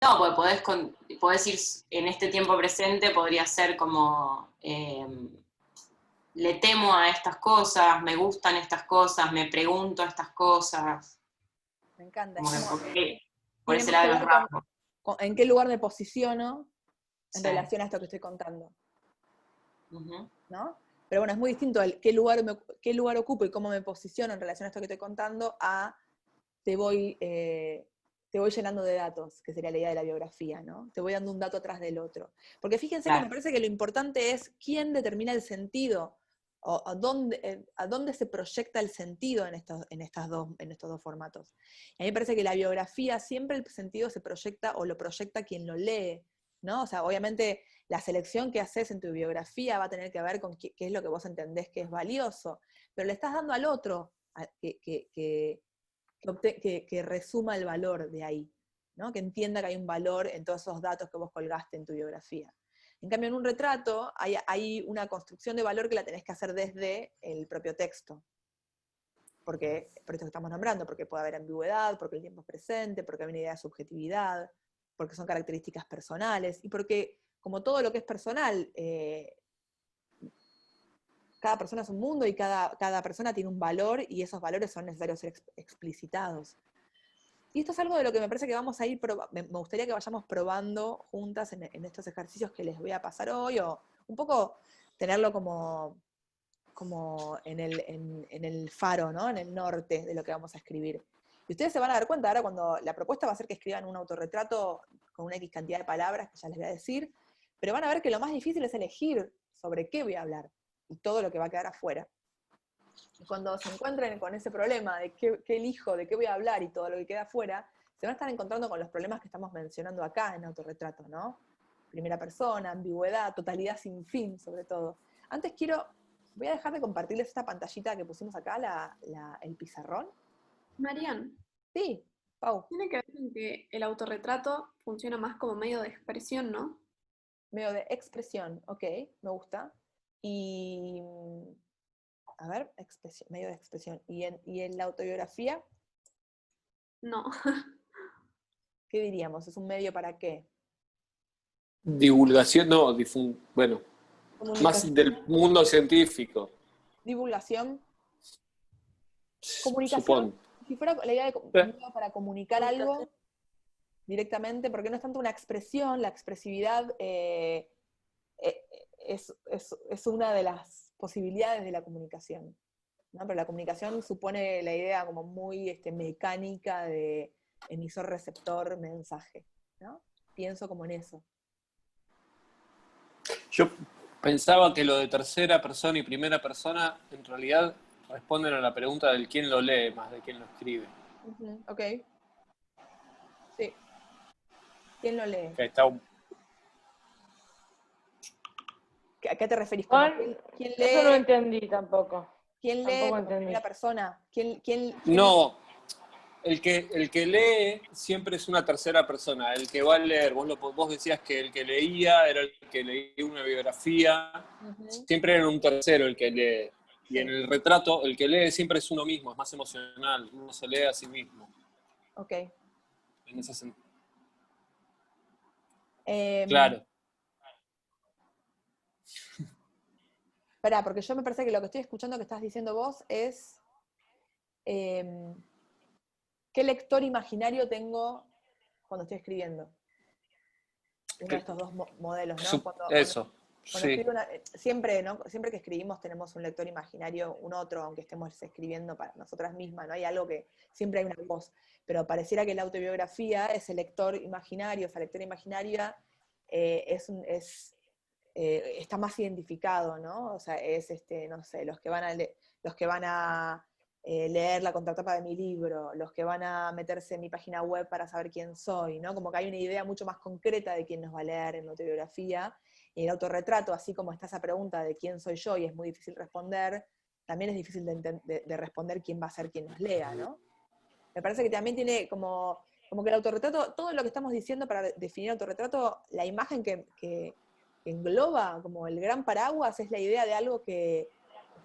No, porque podés ir en este tiempo presente, podría ser como, le temo a estas cosas, me gustan estas cosas, me pregunto estas cosas, Me encanta. como Es que como, por tiene ese más que lado es ver con raro. en qué lugar me posiciono en Sí. relación a esto que estoy contando, Uh-huh. ¿no? Pero bueno, es muy distinto el qué lugar ocupo y cómo me posiciono en relación a esto que estoy contando a te voy llenando de datos, que sería la idea de la biografía, ¿no? Te voy dando un dato atrás del otro. Porque fíjense que me Claro. parece que lo importante es quién determina el sentido, o a dónde se proyecta el sentido en estos dos formatos. Y a mí me parece que la biografía siempre el sentido se proyecta o lo proyecta quien lo lee, ¿no? O sea, obviamente la selección que haces en tu biografía va a tener que ver con qué es lo que vos entendés que es valioso, pero le estás dando al otro que resuma el valor de ahí, ¿no? Que entienda que hay un valor en todos esos datos que vos colgaste en tu biografía. En cambio, en un retrato hay una construcción de valor que la tenés que hacer desde el propio texto. Porque, por esto que estamos nombrando, porque puede haber ambigüedad, porque el tiempo es presente, porque hay una idea de subjetividad, porque son características personales, y porque, como todo lo que es personal, cada persona es un mundo y cada persona tiene un valor y esos valores son necesarios ser explicitados. Y esto es algo de lo que me parece que vamos a ir, me gustaría que vayamos probando juntas en estos ejercicios que les voy a pasar hoy, o un poco tenerlo como en el faro, ¿no? En el norte de lo que vamos a escribir. Y ustedes se van a dar cuenta ahora cuando la propuesta va a ser que escriban un autorretrato con una X cantidad de palabras, que ya les voy a decir, pero van a ver que lo más difícil es elegir sobre qué voy a hablar y todo lo que va a quedar afuera. Y cuando se encuentren con ese problema de qué elijo, de qué voy a hablar y todo lo que queda afuera, se van a estar encontrando con los problemas que estamos mencionando acá en autorretrato, ¿no? Primera persona, ambigüedad, totalidad sin fin, sobre todo. Antes voy a dejar de compartirles esta pantallita que pusimos acá, el pizarrón. Marian, Sí, Pau, tiene que ver con que el autorretrato funciona más como medio de expresión, ¿no? medio de expresión, ok, me gusta. Y, a ver, medio de expresión. ¿Y en la autobiografía, No. qué diríamos? ¿Es un medio para qué? Divulgación, no, bueno, más Comunicación. del mundo científico, Divulgación, comunicación, supongo. si fuera la idea de Eh, para comunicar algo directamente, porque no es tanto una expresión, la expresividad eh, es una de las posibilidades de la comunicación, ¿no? Pero la comunicación supone la idea como muy mecánica de emisor-receptor-mensaje, ¿no? Pienso como en eso. Yo pensaba que lo de tercera persona y primera persona en realidad responden a la pregunta del quién lo lee más de quién lo escribe. Ok. Sí. ¿Quién lo lee? Que está ¿A qué te referís? Juan, ¿Quién eso no lee? entendí tampoco. ¿Quién lee Tampoco como entendí. primera persona? ¿Quién No, el que lee siempre es una tercera persona, el que va a leer. Vos decías que el que leía era el que leía una biografía, siempre era un tercero el que lee. Y en el retrato, el que lee siempre es uno mismo, es más emocional, uno se lee a sí mismo. Ok. En ese sentido. Em, Claro. Espera, porque yo me parece que lo que estoy escuchando que estás diciendo vos es ¿qué lector imaginario tengo cuando estoy escribiendo? Uno de estos dos modelos, ¿no? Eso, Cuando sí. escribo siempre, ¿no? Siempre que escribimos tenemos un lector imaginario, un otro, aunque estemos escribiendo para nosotras mismas, ¿no? Hay algo que siempre hay una voz, pero pareciera que la autobiografía, ese lector imaginario, esa lectora imaginaria, está más identificado, ¿no? O sea, es, no sé, los que van a leer la contratapa de mi libro, los que van a meterse en mi página web para saber quién soy, ¿no? Como que hay una idea mucho más concreta de quién nos va a leer en la autobiografía. Y el autorretrato, así como está esa pregunta de quién soy yo y es muy difícil responder, también es difícil de responder quién va a ser quien nos lea, ¿no? Me parece que también tiene como que el autorretrato, todo lo que estamos diciendo para definir autorretrato, la imagen que engloba como el gran paraguas es la idea de algo que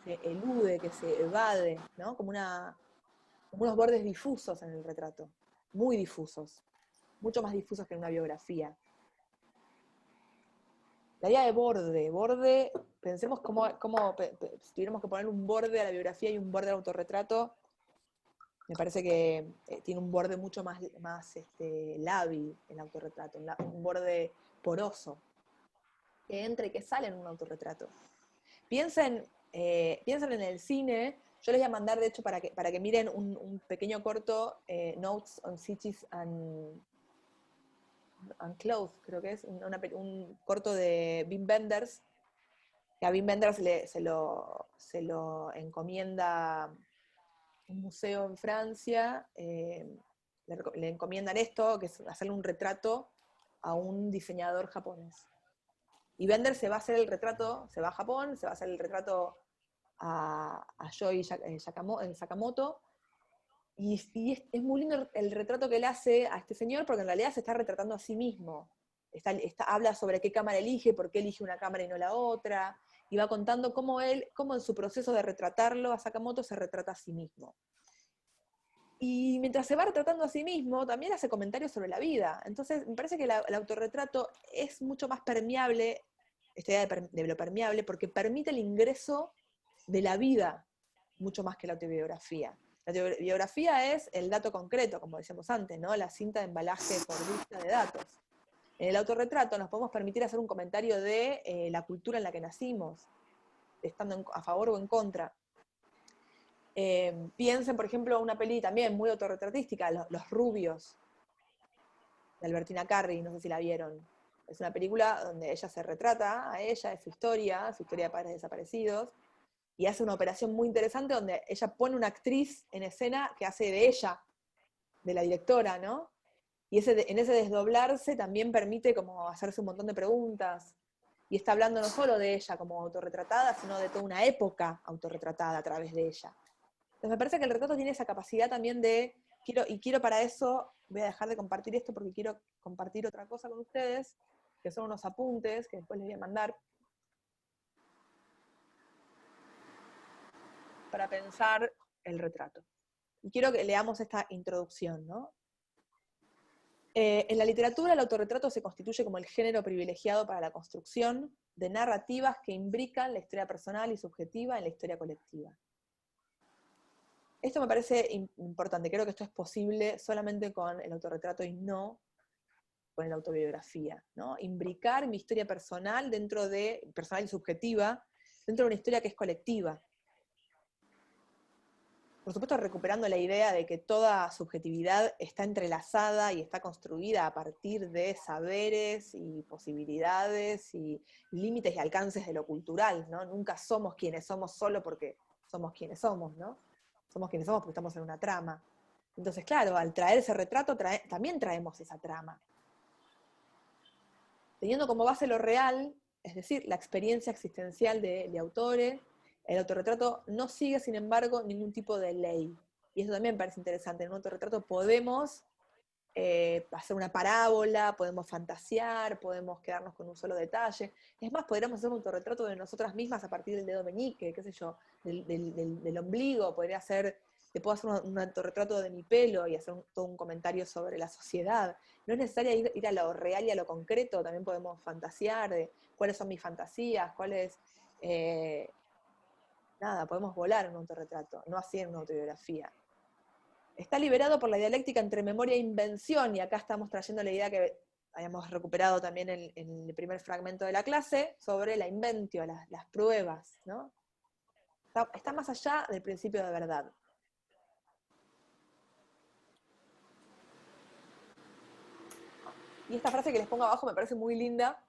se elude, que se evade, ¿no? Como unos bordes difusos en el retrato, muy difusos, mucho más difusos que en una biografía. La idea de borde, pensemos si tuviéramos que poner un borde a la biografía y un borde al autorretrato, me parece que tiene un borde mucho más lábil el autorretrato, un borde poroso, que entra y que sale en un autorretrato. Piensen en el cine. Yo les voy a mandar, de hecho, para que miren un pequeño corto, Notes on Cities and Clothes, creo que es, un corto de Wim Wenders, que a Wim Wenders se lo encomienda un museo en Francia, le encomiendan esto, que es hacerle un retrato a un diseñador japonés. Y Wenders se va a hacer el retrato, se va a Japón, se va a hacer el retrato a Yoi Sakamoto, y es muy lindo el retrato que él hace a este señor, porque en realidad se está retratando a sí mismo. Habla sobre qué cámara elige, por qué elige una cámara y no la otra, y va contando cómo en su proceso de retratarlo a Sakamoto se retrata a sí mismo. Y mientras se va retratando a sí mismo, también hace comentarios sobre la vida. Entonces, me parece que el autorretrato es mucho más permeable, esta idea de lo permeable, porque permite el ingreso de la vida, mucho más que la autobiografía. La biografía es el dato concreto, como decíamos antes, ¿no? La cinta de embalaje por lista de datos. En el autorretrato nos podemos permitir hacer un comentario de la cultura en la que nacimos, estando a favor o en contra. Piensen, por ejemplo, una peli también muy autorretratística, Los Rubios, de Albertina Carri, no sé si la vieron. Es una película donde ella se retrata a ella, es su historia de padres desaparecidos, y hace una operación muy interesante donde ella pone una actriz en escena que hace de ella, de la directora, ¿no? Y en ese desdoblarse también permite como hacerse un montón de preguntas, y está hablando no solo de ella como autorretratada, sino de toda una época autorretratada a través de ella. Entonces me parece que el retrato tiene esa capacidad también quiero para eso, voy a dejar de compartir esto porque quiero compartir otra cosa con ustedes, que son unos apuntes que después les voy a mandar, para pensar el retrato. Y quiero que leamos esta introducción, ¿no? En la literatura, el autorretrato se constituye como el género privilegiado para la construcción de narrativas que imbrican la historia personal y subjetiva en la historia colectiva. Esto me parece importante, creo que esto es posible solamente con el autorretrato y no con la autobiografía, ¿no? Imbricar mi historia personal personal y subjetiva, dentro de una historia que es colectiva. Por supuesto, recuperando la idea de que toda subjetividad está entrelazada y está construida a partir de saberes y posibilidades y límites y alcances de lo cultural, ¿no? Nunca somos quienes somos solo porque somos quienes somos, ¿no? Somos quienes somos porque estamos en una trama. Entonces, claro, al traer ese retrato también traemos esa trama. Teniendo como base lo real, es decir, la experiencia existencial de autores, el autorretrato no sigue, sin embargo, ningún tipo de ley. Y eso también me parece interesante. En un autorretrato podemos hacer una parábola, podemos fantasear, podemos quedarnos con un solo detalle. Es más, podríamos hacer un autorretrato de nosotras mismas a partir del dedo meñique, qué sé yo, del ombligo. Te puedo hacer un autorretrato de mi pelo y hacer todo un comentario sobre la sociedad. No es necesario ir a lo real y a lo concreto, también podemos fantasear de cuáles son mis fantasías, podemos volar en un autorretrato, no así en una autobiografía. Está liberado por la dialéctica entre memoria e invención, y acá estamos trayendo la idea que habíamos recuperado también en el primer fragmento de la clase, sobre la inventio, las pruebas, ¿no? Está más allá del principio de verdad. Y esta frase que les pongo abajo me parece muy linda,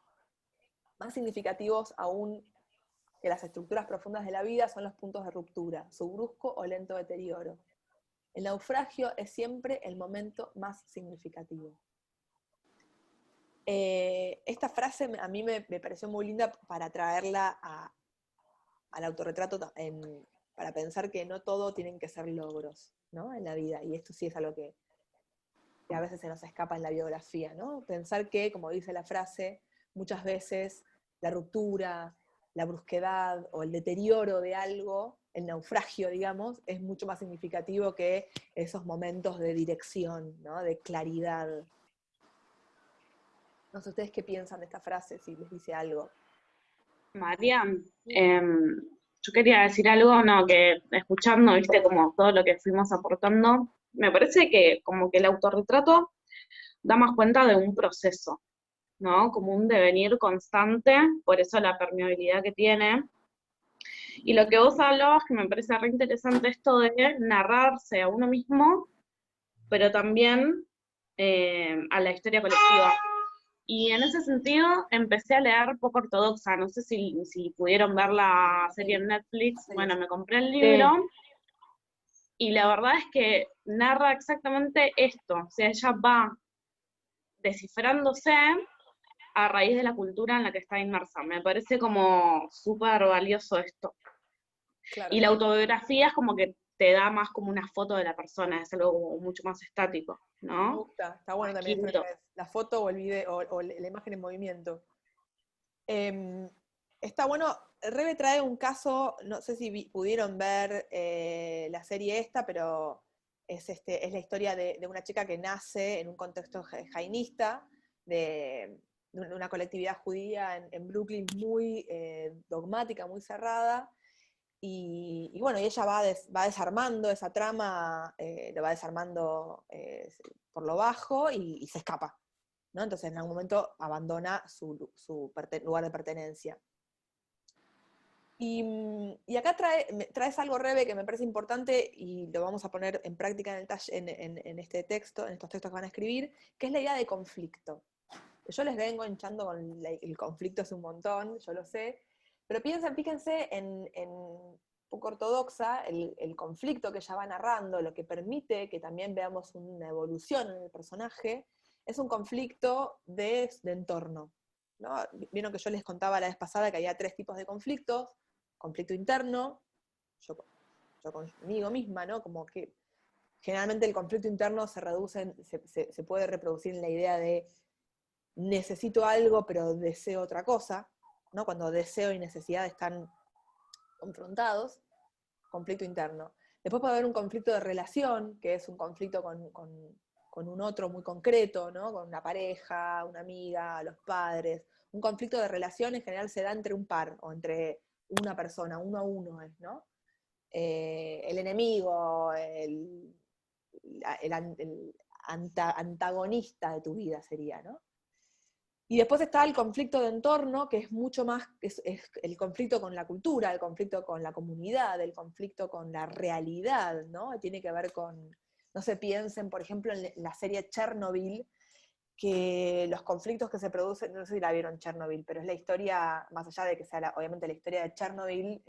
más significativos aún que las estructuras profundas de la vida son los puntos de ruptura, su brusco o lento deterioro. El naufragio es siempre el momento más significativo. Esta frase a mí me pareció muy linda para traerla al autorretrato, para pensar que no todo tienen que ser logros, ¿no? En la vida, y esto sí es algo que a veces se nos escapa en la biografía, ¿no? Pensar que, como dice la frase, muchas veces la ruptura, la brusquedad o el deterioro de algo, el naufragio, digamos, es mucho más significativo que esos momentos de dirección, ¿no? De claridad. No sé ustedes qué piensan de esta frase, si les dice algo. Marian, yo quería decir algo, no, que escuchando, viste, como todo lo que fuimos aportando, me parece que como que el autorretrato da más cuenta de un proceso, ¿no? Como un devenir constante, por eso la permeabilidad que tiene. Y lo que vos hablabas, que me parece re interesante, esto de narrarse a uno mismo, pero también a la historia colectiva. Y en ese sentido empecé a leer Poco Ortodoxa, no sé si pudieron ver la serie en Netflix, bueno, me compré el libro, y la verdad es que narra exactamente esto, o sea, ella va descifrándose a raíz de la cultura en la que está inmersa. Me parece como súper valioso esto. Claro. Y la autobiografía es como que te da más como una foto de la persona, es algo como mucho más estático, ¿no? Me gusta, está bueno también esto que es la foto o el video o la imagen en movimiento. Está bueno, Rebe trae un caso, no sé si pudieron ver la serie esta, pero es la historia de una chica que nace en un contexto jainista, de una colectividad judía en Brooklyn muy dogmática, muy cerrada. Y bueno, y ella va desarmando esa trama, lo va desarmando por lo bajo y se escapa, ¿no? Entonces en algún momento abandona su lugar de pertenencia. Y acá traes algo, Rebe, que me parece importante y lo vamos a poner en práctica en este texto, en estos textos que van a escribir, que es la idea de conflicto. Yo les vengo hinchando con el conflicto hace un montón, yo lo sé, pero fíjense en Poco Ortodoxa, el conflicto que ella va narrando, lo que permite que también veamos una evolución en el personaje, es un conflicto de entorno, ¿no? Vieron que yo les contaba la vez pasada que había 3 tipos de conflictos: conflicto interno, yo conmigo misma, ¿no? Como que generalmente el conflicto interno se puede reproducir en la idea de necesito algo pero deseo otra cosa, ¿no? Cuando deseo y necesidad están confrontados, conflicto interno. Después puede haber un conflicto de relación, que es un conflicto con un otro muy concreto, ¿no? Con una pareja, una amiga, los padres. Un conflicto de relación en general se da entre un par, o entre una persona, uno a uno, ¿no? El enemigo, el antagonista de tu vida sería, ¿no? Y después está el conflicto de entorno, que es mucho más, es el conflicto con la cultura, el conflicto con la comunidad, el conflicto con la realidad, ¿no? Tiene que ver con, no se piensen, por ejemplo, en la serie Chernobyl, que los conflictos que se producen, no sé si la vieron Chernobyl, pero es la historia, más allá de que sea obviamente la historia de Chernobyl,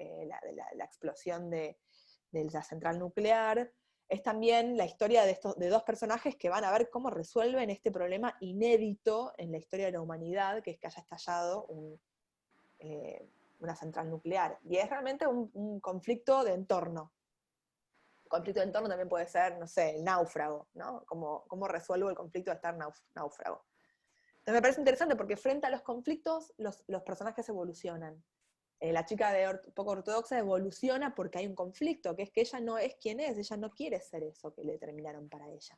la explosión de la central nuclear, es también la historia de 2 personajes que van a ver cómo resuelven este problema inédito en la historia de la humanidad, que es que haya estallado una central nuclear. Y es realmente un conflicto de entorno. El conflicto de entorno también puede ser, no sé, el náufrago, ¿no? ¿Cómo resuelvo el conflicto de estar náufrago? Entonces me parece interesante porque frente a los conflictos, los personajes evolucionan. La chica de Poco Ortodoxa evoluciona porque hay un conflicto, que es que ella no es quien es, ella no quiere ser eso que le determinaron para ella.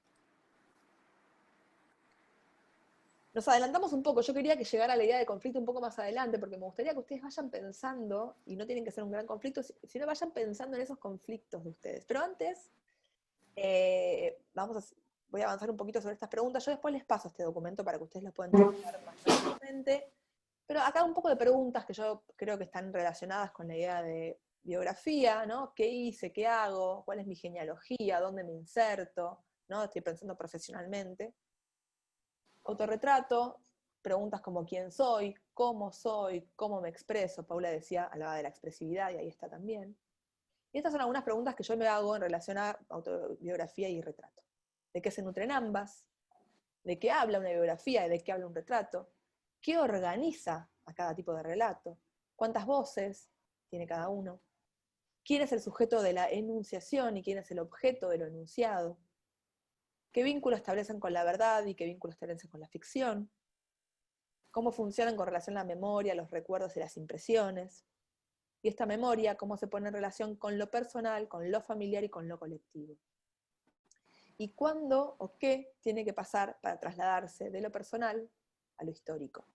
Nos adelantamos un poco, yo quería que llegara la idea de conflicto un poco más adelante, porque me gustaría que ustedes vayan pensando, y no tienen que ser un gran conflicto, sino vayan pensando en esos conflictos de ustedes. Pero antes, voy a avanzar un poquito sobre estas preguntas. Yo después les paso este documento para que ustedes lo puedan trabajar más rápidamente. Pero acá un poco de preguntas que yo creo que están relacionadas con la idea de biografía, ¿no? ¿Qué hice? ¿Qué hago? ¿Cuál es mi genealogía? ¿Dónde me inserto? ¿No? Estoy pensando profesionalmente. Autorretrato, preguntas como quién soy, cómo me expreso. Paula hablaba de la expresividad y ahí está también. Y estas son algunas preguntas que yo me hago en relación a autobiografía y retrato. ¿De qué se nutren ambas? ¿De qué habla una biografía y de qué habla un retrato? ¿Qué organiza a cada tipo de relato? ¿Cuántas voces tiene cada uno? ¿Quién es el sujeto de la enunciación y quién es el objeto de lo enunciado? ¿Qué vínculo establecen con la verdad y qué vínculo establecen con la ficción? ¿Cómo funcionan con relación a la memoria, los recuerdos y las impresiones? Y esta memoria, ¿cómo se pone en relación con lo personal, con lo familiar y con lo colectivo? ¿Y cuándo o qué tiene que pasar para trasladarse de lo personal a lo histórico.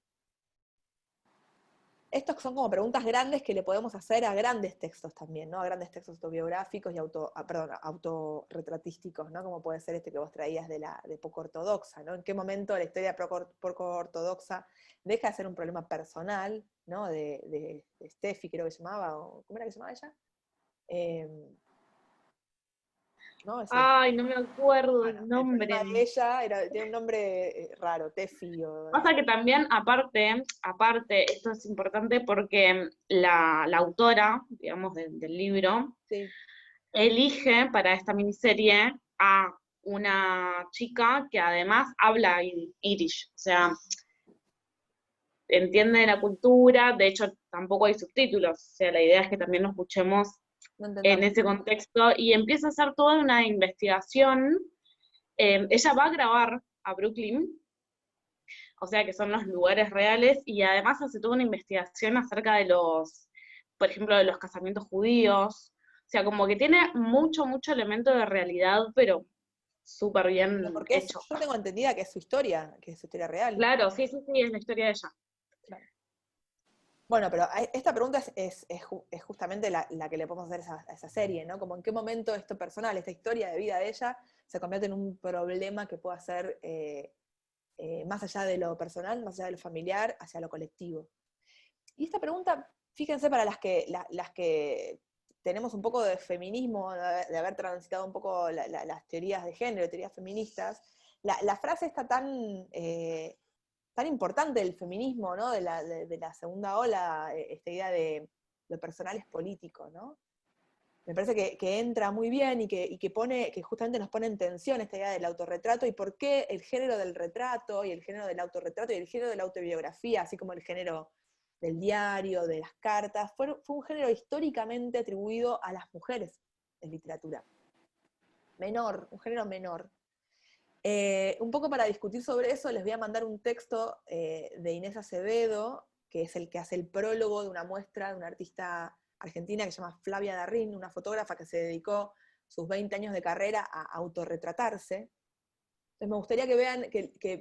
Estos son como preguntas grandes que le podemos hacer a grandes textos también, ¿no? A grandes textos autobiográficos y autorretratísticos, ¿no? Como puede ser este que vos traías de poco ortodoxa, ¿no? ¿En qué momento la historia poco ortodoxa deja de ser un problema personal, ¿no? De Steffi, creo que se llamaba, o ¿cómo era que se llamaba ella? ¿No? Ay, no me acuerdo Bueno, el el nombre. problema de ella tiene un nombre raro, Tefi o... Pasa que también, aparte, esto es importante porque la autora, digamos, del libro, Sí. elige para esta miniserie a una chica que además habla irish, o sea, entiende la cultura, de hecho tampoco hay subtítulos, o sea, la idea es que también lo escuchemos No en entendamos. ese contexto, y empieza a hacer toda una investigación. Ella va a grabar a Brooklyn, o sea que son los lugares reales, y además hace toda una investigación acerca de por ejemplo, de los casamientos judíos, o sea, como que tiene mucho elemento de realidad, pero súper bien Porque hecho. yo tengo entendida que es su historia real. Claro, sí, es la historia de ella. Claro. Bueno, pero esta pregunta es justamente la que le podemos hacer a esa serie, ¿no? Como en qué momento esto personal, esta historia de vida de ella, se convierte en un problema que pueda ser más allá de lo personal, más allá de lo familiar, hacia lo colectivo. Y esta pregunta, fíjense, para las que tenemos un poco de feminismo, de haber transitado un poco las teorías de género, teorías feministas, la frase está tan importante del feminismo, ¿no? De la segunda ola, esta idea de lo personal es político, ¿no? Me parece que entra muy bien y que justamente nos pone en tensión esta idea del autorretrato y por qué el género del retrato y el género del autorretrato y el género de la autobiografía, así como el género del diario, de las cartas, fue un género históricamente atribuido a las mujeres en literatura. Menor, un género menor. Un poco para discutir sobre eso, les voy a mandar un texto de Inés Acevedo, que es el que hace el prólogo de una muestra de una artista argentina que se llama Flavia Darrín, una fotógrafa que se dedicó sus 20 años de carrera a autorretratarse. Entonces me gustaría que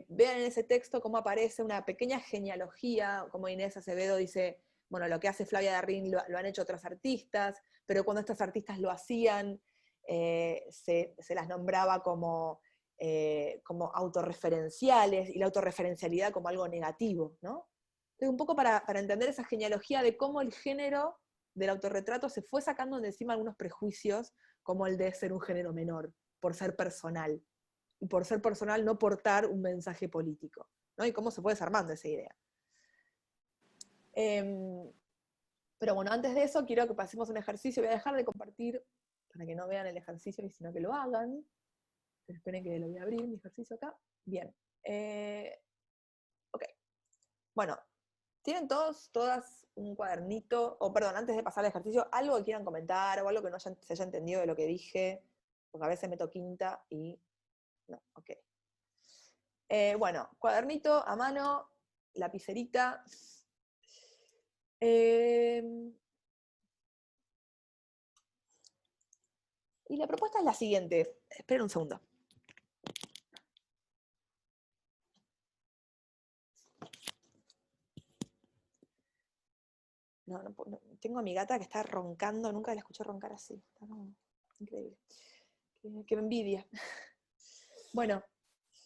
vean en ese texto cómo aparece una pequeña genealogía, como Inés Acevedo dice, bueno, lo que hace Flavia Darrín lo han hecho otras artistas, pero cuando estas artistas lo hacían, se las nombraba como autorreferenciales, y la autorreferencialidad como algo negativo, ¿no? Entonces, un poco para entender esa genealogía de cómo el género del autorretrato se fue sacando de encima algunos prejuicios, como el de ser un género menor, por ser personal, y por ser personal no portar un mensaje político, ¿no? Y cómo se fue desarmando esa idea. Pero bueno, antes de eso quiero que pasemos un ejercicio, voy a dejar de compartir para que no vean el ejercicio, sino que lo hagan. Pero esperen que lo voy a abrir, mi ejercicio acá. Bien. Ok. Bueno, ¿tienen todas un cuadernito? O perdón, antes de pasar al ejercicio, algo que quieran comentar o algo que no se haya entendido de lo que dije, porque a veces meto quinta y no, ok. Bueno, cuadernito a mano, lapicerita. Y la propuesta es la siguiente. Esperen un segundo. No, tengo a mi gata que está roncando, nunca la escuché roncar así. Está como increíble. Que me envidia. Bueno,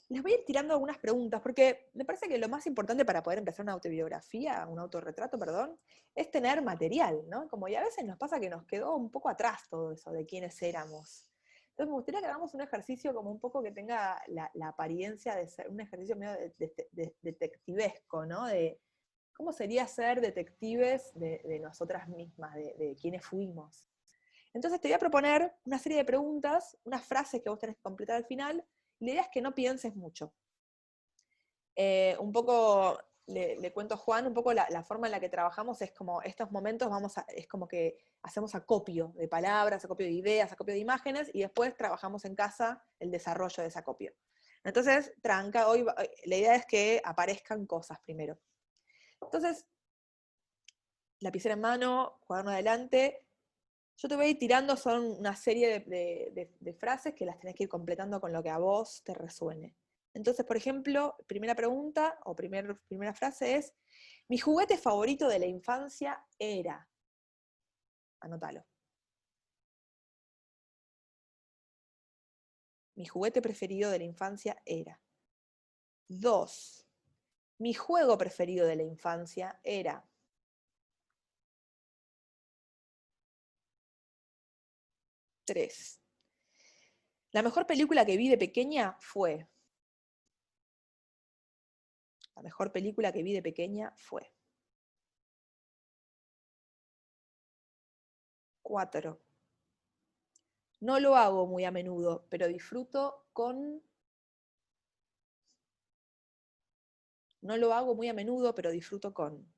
les voy a ir tirando algunas preguntas, porque me parece que lo más importante para poder empezar una autobiografía, un autorretrato, perdón, es tener material, ¿no? Como ya a veces nos pasa que nos quedó un poco atrás todo eso de quiénes éramos. Entonces me gustaría que hagamos un ejercicio como un poco que tenga la apariencia de ser un ejercicio medio detectivesco, ¿no? De cómo sería ser detectives de nosotras mismas, de quiénes fuimos. Entonces te voy a proponer una serie de preguntas, unas frases que vos tenés que completar al final, y la idea es que no pienses mucho. Un poco, le cuento a Juan, un poco la forma en la que trabajamos es como, estos momentos es como que hacemos acopio de palabras, acopio de ideas, acopio de imágenes, y después trabajamos en casa el desarrollo de ese acopio. Entonces, tranca, hoy la idea es que aparezcan cosas primero. Entonces, lapicera en mano, cuaderno adelante. Yo te voy a ir tirando, son una serie de frases que las tenés que ir completando con lo que a vos te resuene. Entonces, por ejemplo, primera pregunta o primera frase es, mi juguete favorito de la infancia era. Anótalo. Mi juguete preferido de la infancia era. 2. Mi juego preferido de la infancia era. 3. La mejor película que vi de pequeña fue. La mejor película que vi de pequeña fue. 4. No lo hago muy a menudo, pero disfruto con... No lo hago muy a menudo, pero disfruto con...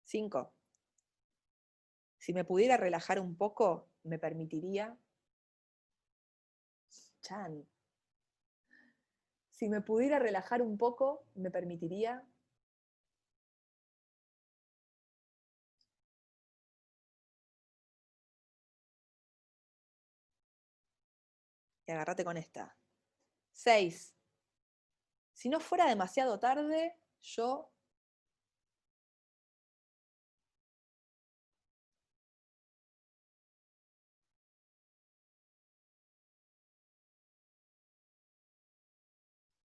5. Si me pudiera relajar un poco, me permitiría... Chan. Si me pudiera relajar un poco, me permitiría... Y agárrate con esta. 6. Si no fuera demasiado tarde, yo...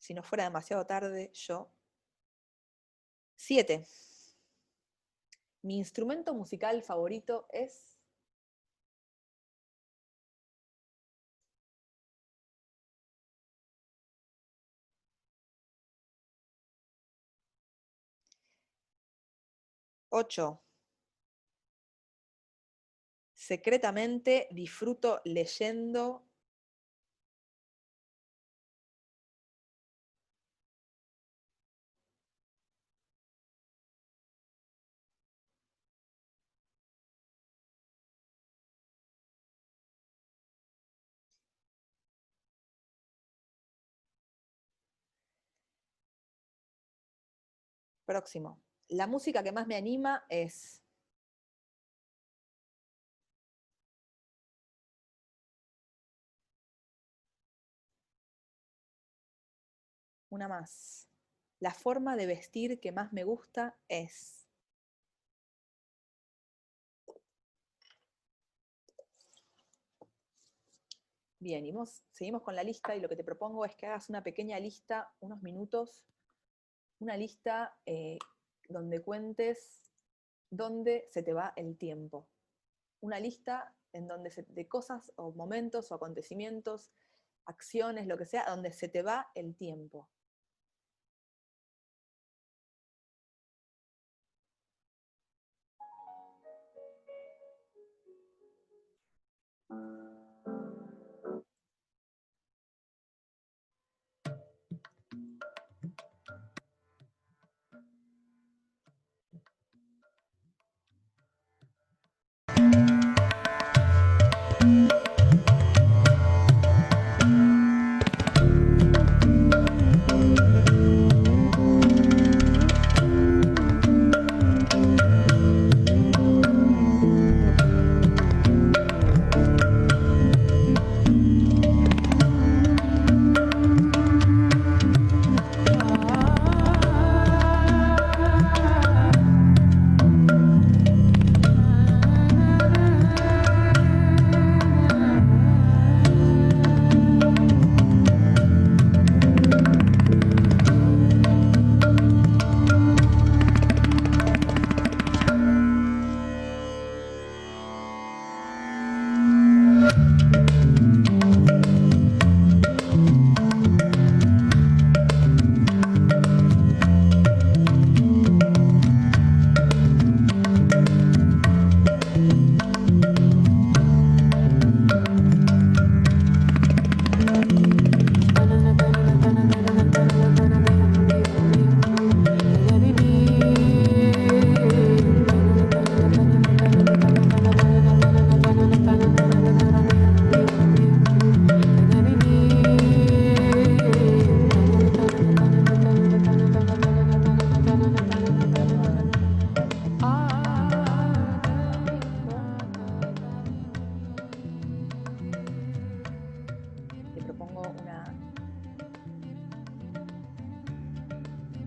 Si no fuera demasiado tarde, yo... 7. Mi instrumento musical favorito es... Ocho. Secretamente disfruto leyendo... Próximo. La música que más me anima es... Una más. La forma de vestir que más me gusta es... Bien, y seguimos con la lista y lo que te propongo es que hagas una pequeña lista, unos minutos, una lista donde cuentes dónde se te va el tiempo. Una lista en donde de cosas o momentos o acontecimientos, acciones, lo que sea, donde se te va el tiempo.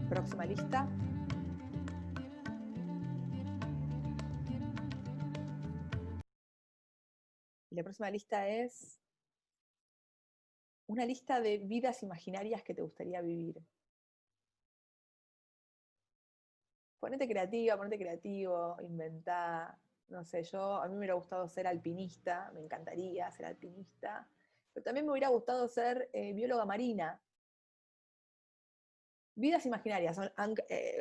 Próxima lista. Y la próxima lista es una lista de vidas imaginarias que te gustaría vivir. Ponete creativa, ponete creativo, inventá. No sé, a mí me hubiera gustado ser alpinista, me encantaría ser alpinista, pero también me hubiera gustado ser bióloga marina. Vidas imaginarias,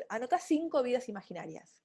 anotá 5 vidas imaginarias.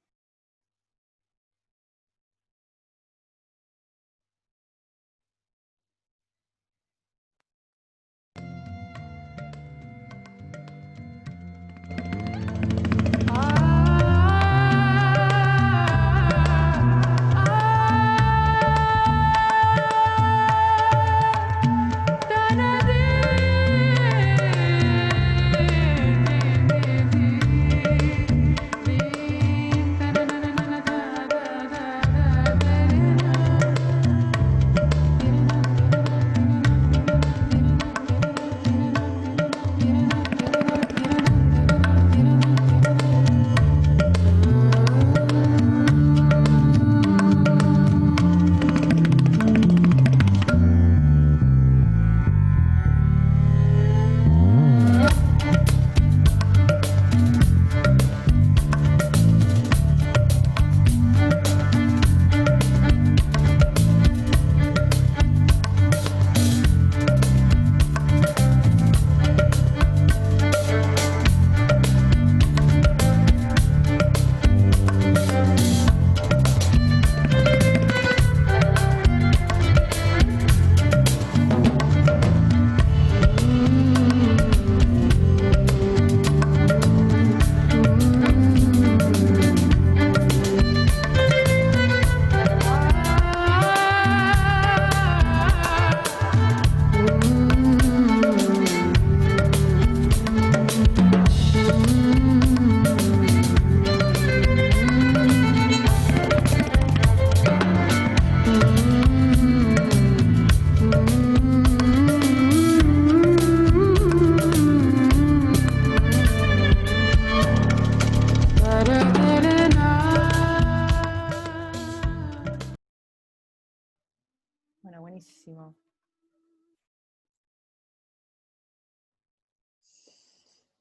Bueno, buenísimo.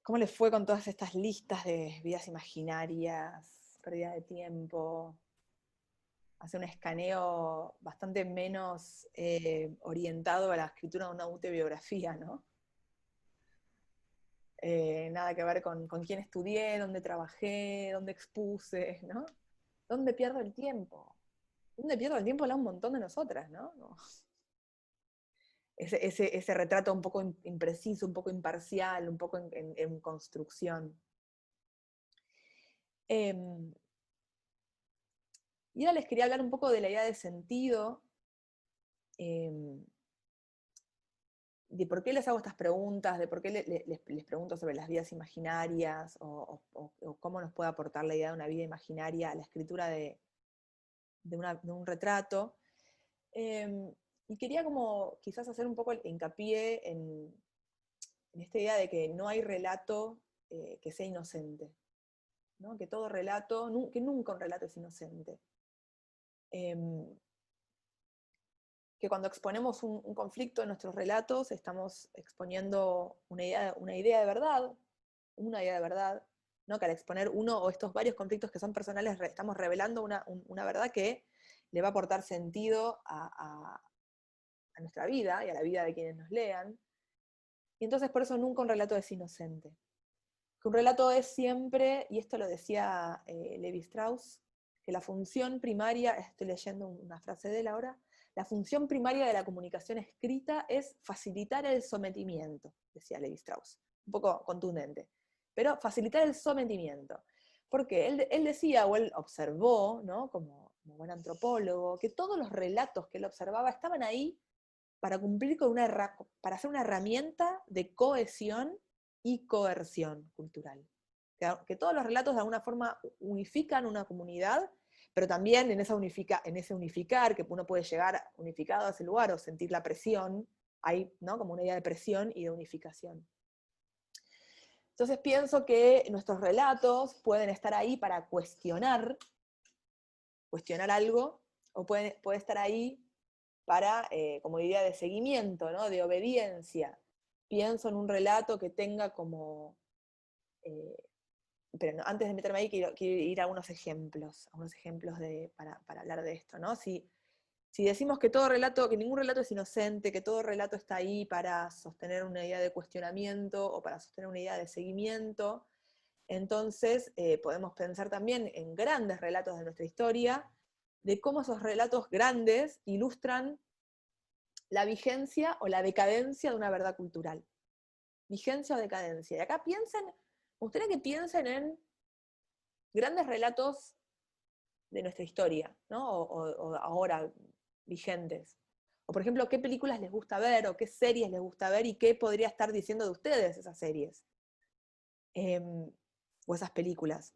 ¿Cómo les fue con todas estas listas de vidas imaginarias, pérdida de tiempo? Hacer un escaneo bastante menos orientado a la escritura de una autobiografía, ¿no? Nada que ver con quién estudié, dónde trabajé, dónde expuse, ¿no? ¿Dónde pierdo el tiempo? ¿Dónde pierdo el tiempo? Habla un montón de nosotras, ¿no? Ese retrato un poco impreciso, un poco imparcial, un poco en construcción. Y ahora les quería hablar un poco de la idea de sentido, de por qué les hago estas preguntas, de por qué les pregunto sobre las vidas imaginarias, o cómo nos puede aportar la idea de una vida imaginaria a la escritura de un retrato. Y quería como quizás hacer un poco el hincapié en esta idea de que no hay relato que sea inocente, ¿no? Que todo relato, que nunca un relato es inocente. Que cuando exponemos un conflicto en nuestros relatos estamos exponiendo una idea de verdad, ¿no? Que al exponer uno o estos varios conflictos que son personales estamos revelando una verdad que le va a aportar sentido a nuestra vida y a la vida de quienes nos lean. Y entonces por eso nunca un relato es inocente. Que un relato es siempre, y esto lo decía Levi Strauss, que la función primaria, estoy leyendo una frase de él ahora, la función primaria de la comunicación escrita es facilitar el sometimiento, decía Levi Strauss, un poco contundente, pero facilitar el sometimiento. Porque él decía, o él observó, ¿no? como buen antropólogo, que todos los relatos que él observaba estaban ahí para cumplir para ser una herramienta de cohesión y coerción cultural. Que todos los relatos de alguna forma unifican una comunidad, pero también en ese unificar, que uno puede llegar unificado a ese lugar o sentir la presión, hay, ¿no? como una idea de presión y de unificación. Entonces pienso que nuestros relatos pueden estar ahí para cuestionar algo, o puede estar ahí para, como idea de seguimiento, ¿no? De obediencia. Pienso en un relato que tenga como... pero no, antes de meterme ahí quiero ir a algunos ejemplos para hablar de esto, ¿no? Si decimos que que ningún relato es inocente, que todo relato está ahí para sostener una idea de cuestionamiento o para sostener una idea de seguimiento, entonces podemos pensar también en grandes relatos de nuestra historia, de cómo esos relatos grandes ilustran la vigencia o la decadencia de una verdad cultural. Vigencia o decadencia. Y acá me gustaría que piensen en grandes relatos de nuestra historia, ¿no? O ahora vigentes. O por ejemplo, qué películas les gusta ver, o qué series les gusta ver, y qué podría estar diciendo de ustedes esas series. O esas películas.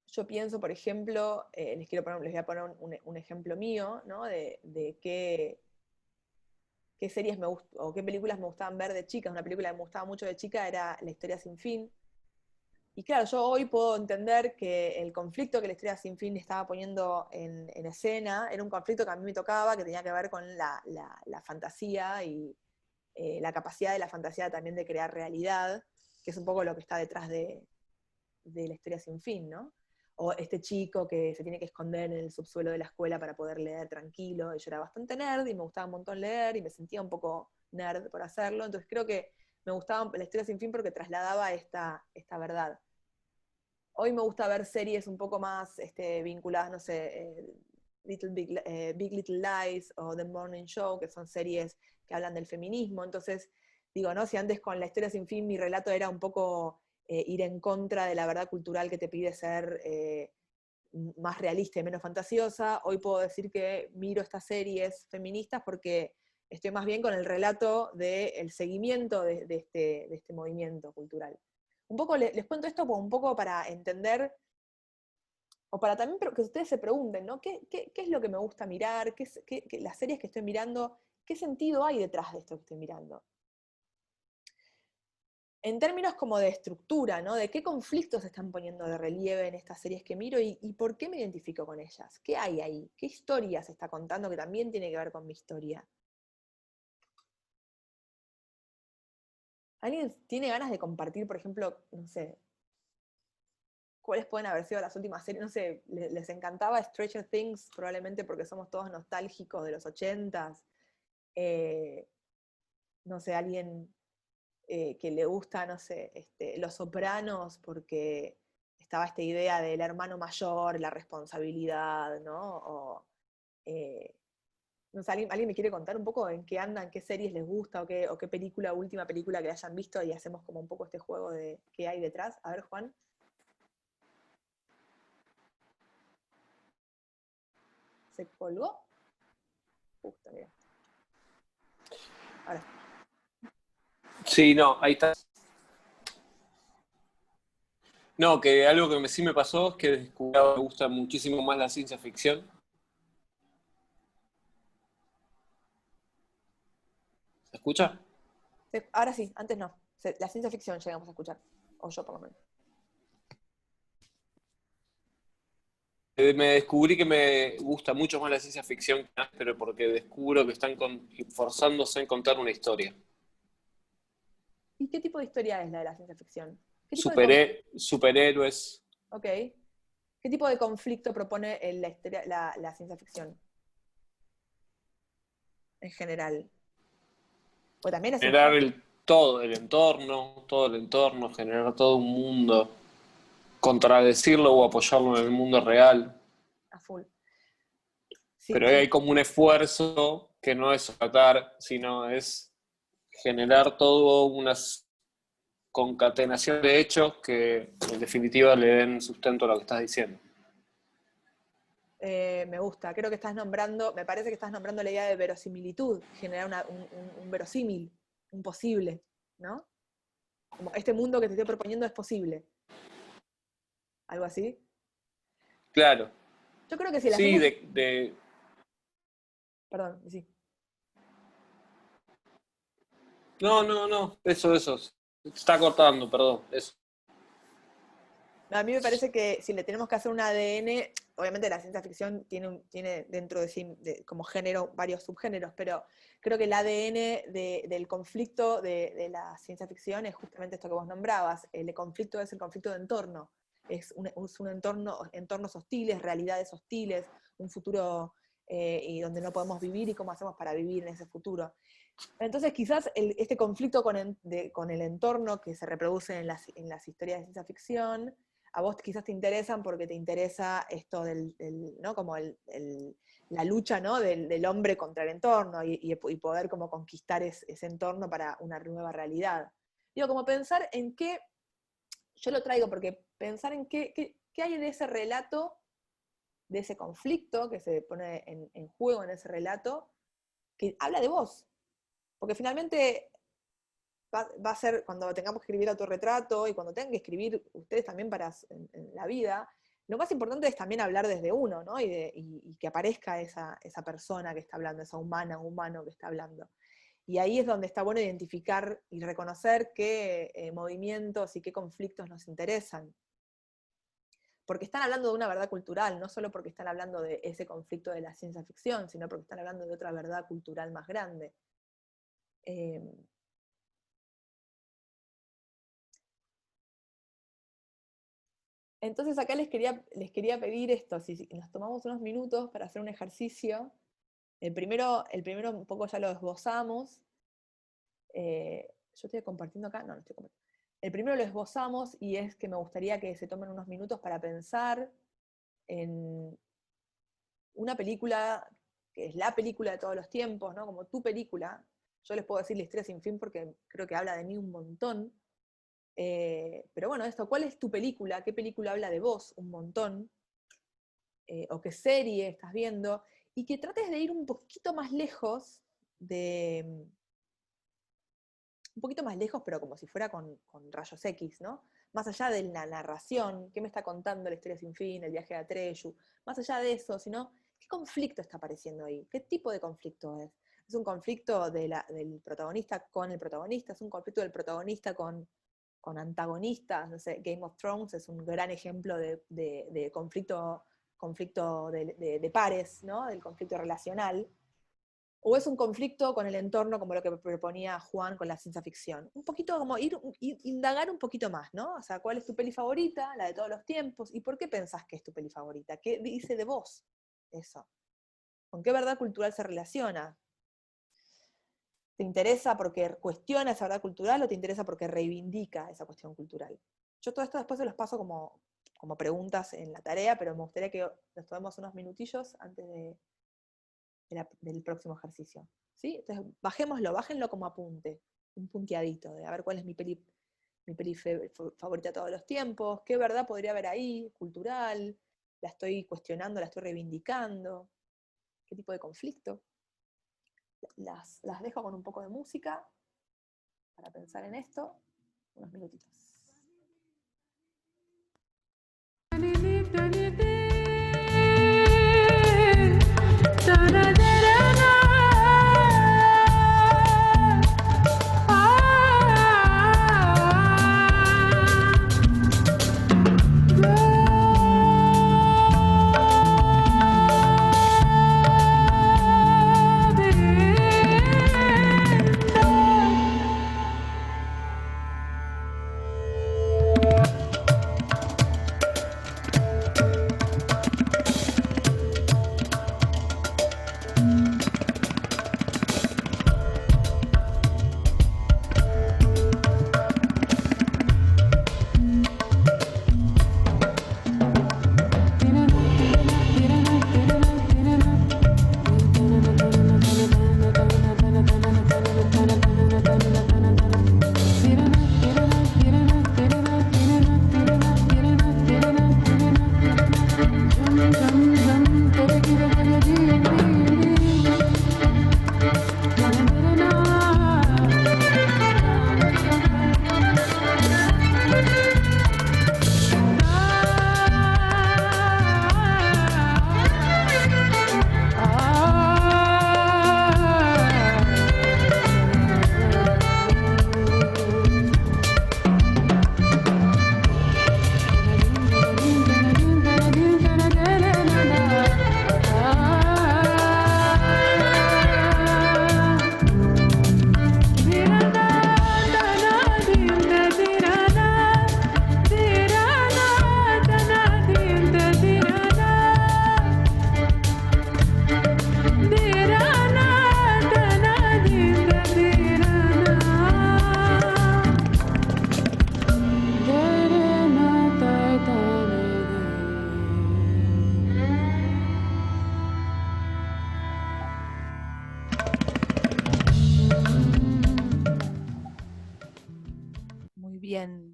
Yo pienso, por ejemplo, les voy a poner un ejemplo mío, ¿no? de qué series o qué películas me gustaban ver de chica. Una película que me gustaba mucho de chica era La historia sin fin. Y claro, yo hoy puedo entender que el conflicto que La historia sin fin estaba poniendo en escena era un conflicto que a mí me tocaba, que tenía que ver con la fantasía y la capacidad de la fantasía también de crear realidad, que es un poco lo que está detrás de La historia sin fin, ¿no? O este chico que se tiene que esconder en el subsuelo de la escuela para poder leer tranquilo. Y yo era bastante nerd y me gustaba un montón leer y me sentía un poco nerd por hacerlo. Entonces creo que me gustaba La historia sin fin porque trasladaba esta verdad. Hoy me gusta ver series un poco más vinculadas, no sé, Big Little Lies o The Morning Show, que son series que hablan del feminismo. Entonces, digo, ¿no? Si antes con La historia sin fin mi relato era un poco ir en contra de la verdad cultural que te pide ser más realista y menos fantasiosa, hoy puedo decir que miro estas series feministas porque estoy más bien con el relato del seguimiento de este movimiento cultural. Un poco les cuento esto como un poco para entender, o para también que ustedes se pregunten, ¿no? ¿Qué es lo que me gusta mirar? Las series que estoy mirando, ¿qué sentido hay detrás de esto que estoy mirando? En términos como de estructura, ¿no? De qué conflictos se están poniendo de relieve en estas series que miro y por qué me identifico con ellas. ¿Qué hay ahí? ¿Qué historia se está contando que también tiene que ver con mi historia? ¿Alguien tiene ganas de compartir, por ejemplo, no sé, cuáles pueden haber sido las últimas series? No sé, les encantaba Stranger Things, probablemente porque somos todos nostálgicos de los 80s. No sé, alguien que le gusta, no sé, Los Sopranos, porque estaba esta idea del hermano mayor, la responsabilidad, ¿no? O, no sé, ¿alguien me quiere contar un poco en qué andan, qué series les gusta, o qué última película que hayan visto, y hacemos como un poco este juego de qué hay detrás? A ver, Juan. ¿Se colgó? Justo, mira. Ahora. Sí, no, ahí está. No, que algo que sí me pasó es que descubrí que me gusta muchísimo más la ciencia ficción. ¿Se escucha? Ahora sí, antes no. La ciencia ficción llegamos a escuchar. O yo por lo menos. Me descubrí que me gusta mucho más la ciencia ficción, pero porque descubro que están forzándose en contar una historia. ¿Y qué tipo de historia es la de la ciencia ficción? ¿Qué tipo de Superhéroes. Ok. ¿Qué tipo de conflicto propone la ciencia ficción? En general. O también es un Generar género. todo el entorno, generar todo un mundo, contradecirlo o apoyarlo en el mundo real. A full. Sí, Pero hay como un esfuerzo que no es tratar, sino es generar todo una concatenación de hechos que en definitiva le den sustento a lo que estás diciendo. me gusta. Creo que me parece que estás nombrando la idea de verosimilitud, generar un verosímil, un posible, ¿no? Como este mundo que te estoy proponiendo es posible. ¿Algo así? Claro. Yo creo que si la Sí, ciencia... Perdón, sí. No, eso. Se está cortando, perdón, eso. A mí me parece que si le tenemos que hacer un ADN, obviamente la ciencia ficción tiene dentro de sí como género varios subgéneros, pero creo que el ADN del conflicto de la ciencia ficción es justamente esto que vos nombrabas. El conflicto es el conflicto de entorno. Es un entornos hostiles, realidades hostiles, un futuro y donde no podemos vivir y cómo hacemos para vivir en ese futuro. Entonces quizás este conflicto con el entorno que se reproduce en las historias de ciencia ficción, a vos quizás te interesan porque te interesa esto ¿no? Como la lucha, ¿no? del hombre contra el entorno y poder como conquistar ese entorno para una nueva realidad. Digo, como pensar en qué, yo lo traigo porque pensar en qué hay en ese relato, de ese conflicto que se pone en juego en ese relato, que habla de vos. Porque finalmente va a ser, cuando tengamos que escribir autorretrato y cuando tengan que escribir ustedes también en la vida, lo más importante es también hablar desde uno, ¿no? Y que aparezca esa persona que está hablando, esa humano que está hablando. Y ahí es donde está bueno identificar y reconocer qué movimientos y qué conflictos nos interesan. Porque están hablando de una verdad cultural, no solo porque están hablando de ese conflicto de la ciencia ficción, sino porque están hablando de otra verdad cultural más grande. Entonces acá les quería pedir esto, si nos tomamos unos minutos para hacer un ejercicio. El primero un poco ya lo esbozamos. Yo estoy compartiendo acá, no estoy compartiendo. El primero lo esbozamos y es que me gustaría que se tomen unos minutos para pensar en una película que es la película de todos los tiempos, ¿no? Como tu película. Yo les puedo decir La historia sin fin porque creo que habla de mí un montón. Pero bueno, ¿cuál es tu película? ¿Qué película habla de vos un montón? ¿O qué serie estás viendo? Y que trates de ir un poquito más lejos un poquito más lejos, pero como si fuera con rayos X, ¿no? Más allá de la narración, ¿qué me está contando La historia sin fin, el viaje de Atreyu? Más allá de eso, sino, ¿qué conflicto está apareciendo ahí? ¿Qué tipo de conflicto es? ¿Es un conflicto del protagonista con el protagonista? ¿Es un conflicto del protagonista con antagonistas? No sé, Game of Thrones es un gran ejemplo de conflicto de pares, ¿no? Del conflicto relacional. ¿O es un conflicto con el entorno, como lo que proponía Juan con la ciencia ficción? Un poquito como indagar un poquito más, ¿no? O sea, ¿cuál es tu peli favorita, la de todos los tiempos? ¿Y por qué pensás que es tu peli favorita? ¿Qué dice de vos eso? ¿Con qué verdad cultural se relaciona? ¿Te interesa porque cuestiona esa verdad cultural o te interesa porque reivindica esa cuestión cultural? Yo todo esto después se los paso como preguntas en la tarea, pero me gustaría que nos tomemos unos minutillos antes del próximo ejercicio. ¿Sí? Entonces, bájenlo como apunte, un punteadito, de a ver cuál es mi peli favorita de todos los tiempos, qué verdad podría haber ahí, cultural, la estoy cuestionando, la estoy reivindicando, qué tipo de conflicto. Las dejo con un poco de música para pensar en esto, unos minutitos.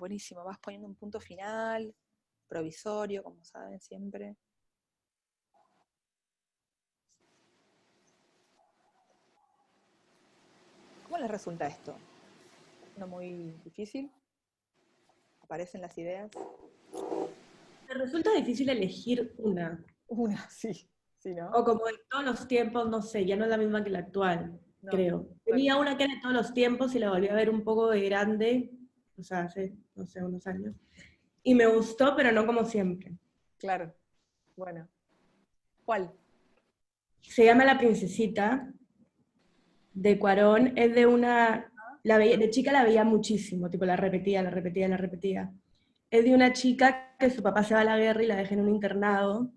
buenísimo. Vas poniendo un punto final, provisorio, como saben siempre. ¿Cómo les resulta esto? ¿No muy difícil? ¿Aparecen las ideas? Me resulta difícil elegir una. Una, sí, ¿no? O como en todos los tiempos, no sé, ya no es la misma que la actual, No, creo. Tenía una que era de todos los tiempos y la volví a ver un poco de grande, o sea, hace, no sé, unos años. Y me gustó, pero no como siempre. Claro, bueno. ¿Cuál? Se llama La Princesita, de Cuarón. Es de una... de chica la veía muchísimo, tipo la repetía, la repetía, la repetía. Es de una chica que su papá se va a la guerra y la deja en un internado.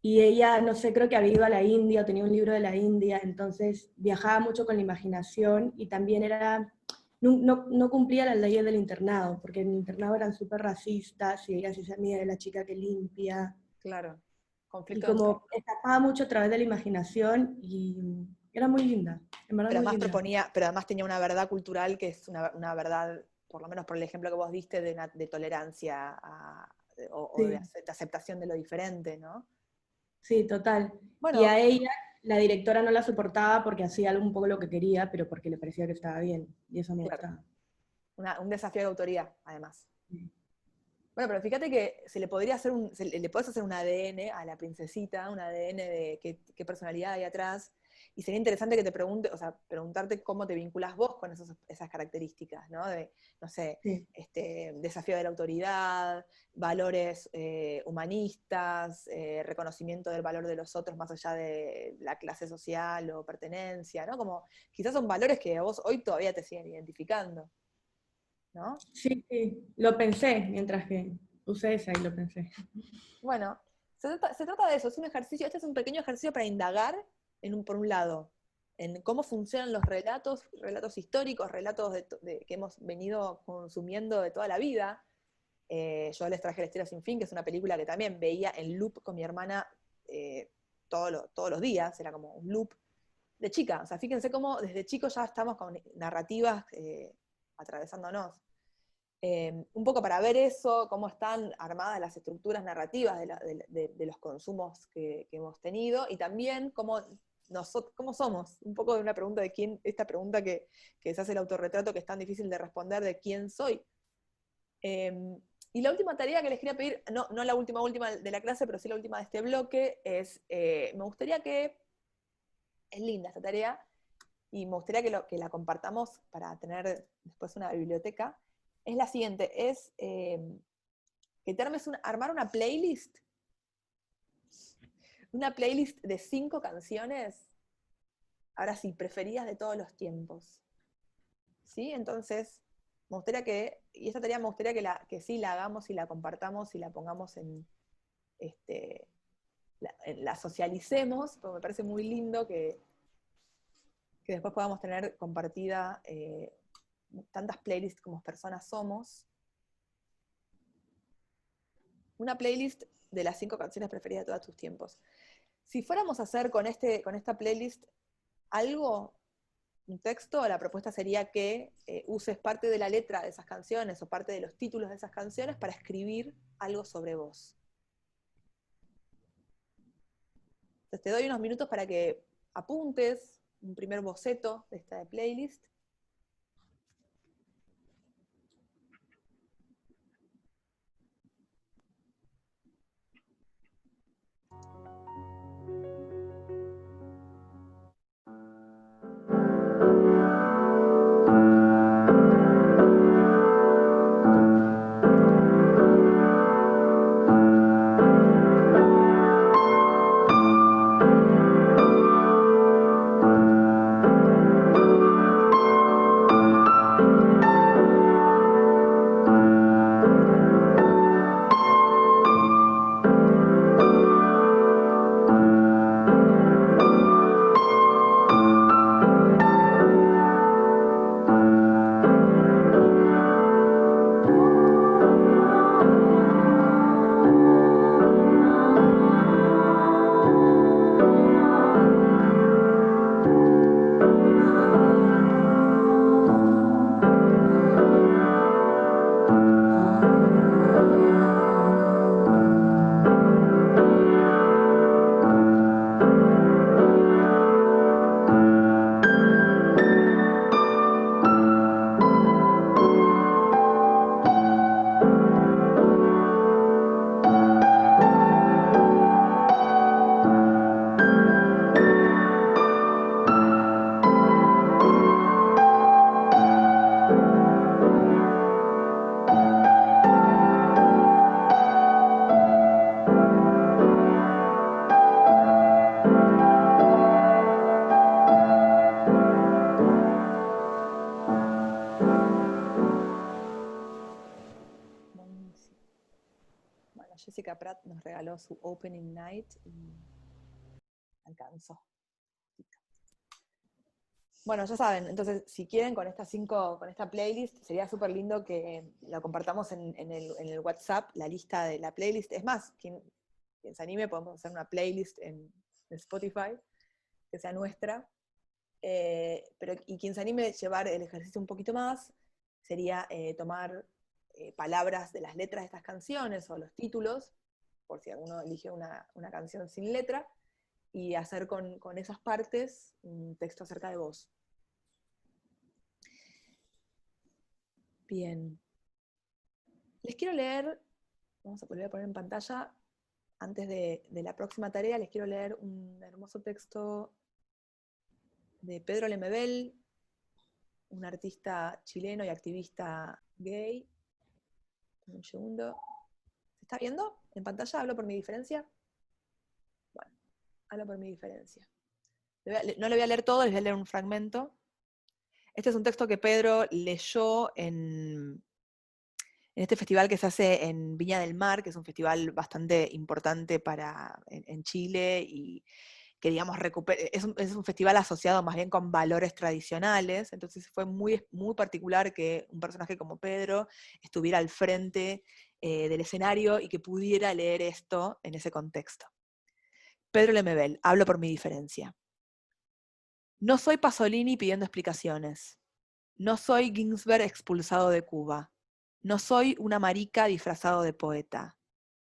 Y ella, no sé, creo que había ido a la India, o tenía un libro de la India, entonces viajaba mucho con la imaginación y también era, no cumplía las leyes del internado, porque en el internado eran súper racistas y ella se amiga de la chica que limpia. Claro, Y conflicto como escapaba mucho a través de la imaginación y era muy linda, en verdad pero muy además linda. proponía, pero además tenía una verdad cultural que es una verdad, por lo menos por el ejemplo que vos diste, de tolerancia o de Sí, aceptación de lo diferente, ¿no? sí, total. Y Bueno, a ella, la directora no la soportaba porque hacía un poco lo que quería, pero porque le parecía que estaba bien, y eso me claro, gustaba. un desafío de autoría, además. Sí. Bueno, pero fíjate que se le podría hacer le podés hacer un ADN a la princesita, un ADN de qué personalidad hay atrás, y sería interesante que te pregunte, o sea, preguntarte cómo te vinculas vos con esas características, ¿no? De, no sé, Sí. desafío de la autoridad, valores humanistas, reconocimiento del valor de los otros más allá de la clase social o pertenencia, ¿no? Como quizás son valores que a vos hoy todavía te siguen identificando, ¿no? Sí, sí, lo pensé mientras que usé esa y lo pensé. Bueno, se trata de eso, es un ejercicio, este es un pequeño ejercicio para indagar, por un lado, en cómo funcionan los relatos históricos, relatos que hemos venido consumiendo de toda la vida. Yo les traje La Historia Sin Fin, que es una película que también veía en loop con mi hermana todos los días, era como un loop de chica. O sea, fíjense cómo desde chicos ya estamos con narrativas atravesándonos. Un poco para ver eso, cómo están armadas las estructuras narrativas de los consumos que hemos tenido, y también cómo somos. Un poco de una pregunta de quién, esta pregunta que se hace el autorretrato, que es tan difícil de responder, de quién soy. Y la última tarea que les quería pedir, no la última de la clase, pero sí la última de este bloque, es, me gustaría que, es linda esta tarea, y me gustaría que la compartamos para tener después una biblioteca, es la siguiente, es que te armar una playlist de 5 canciones, ahora sí, preferidas de todos los tiempos. ¿Sí? Entonces, me gustaría y esta tarea me gustaría que sí la hagamos y la compartamos y la pongamos la socialicemos, porque me parece muy lindo que después podamos tener compartida tantas playlists como personas somos. Una playlist de las 5 canciones preferidas de todos tus tiempos. Si fuéramos a hacer con esta playlist algo, un texto, la propuesta sería que uses parte de la letra de esas canciones o parte de los títulos de esas canciones para escribir algo sobre vos. Entonces te doy unos minutos para que apuntes un primer boceto de esta playlist. regaló su opening night y alcanzó. Bueno, ya saben, entonces si quieren con esta playlist, sería súper lindo que lo compartamos en el WhatsApp, la lista de la playlist. Es más, quien se anime, podemos hacer una playlist en Spotify, que sea nuestra. Y quien se anime a llevar el ejercicio un poquito más, sería tomar palabras de las letras de estas canciones o los títulos, por si alguno elige una canción sin letra, y hacer con esas partes un texto acerca de vos. Bien. Les quiero leer, vamos a volver a poner en pantalla, antes de la próxima tarea, les quiero leer un hermoso texto de Pedro Lemebel, un artista chileno y activista gay. Un segundo. ¿Se está viendo en pantalla? ¿Hablo por mi diferencia? Bueno, hablo por mi diferencia. No le voy a leer todo, les voy a leer un fragmento. Este es un texto que Pedro leyó en este festival que se hace en Viña del Mar, que es un festival bastante importante en Chile, y que, digamos, es un festival asociado más bien con valores tradicionales. Entonces fue muy, muy particular que un personaje como Pedro estuviera al frente del escenario y que pudiera leer esto en ese contexto. Pedro Lemebel, hablo por mi diferencia. No soy Pasolini pidiendo explicaciones. No soy Ginsberg expulsado de Cuba. No soy una marica disfrazado de poeta.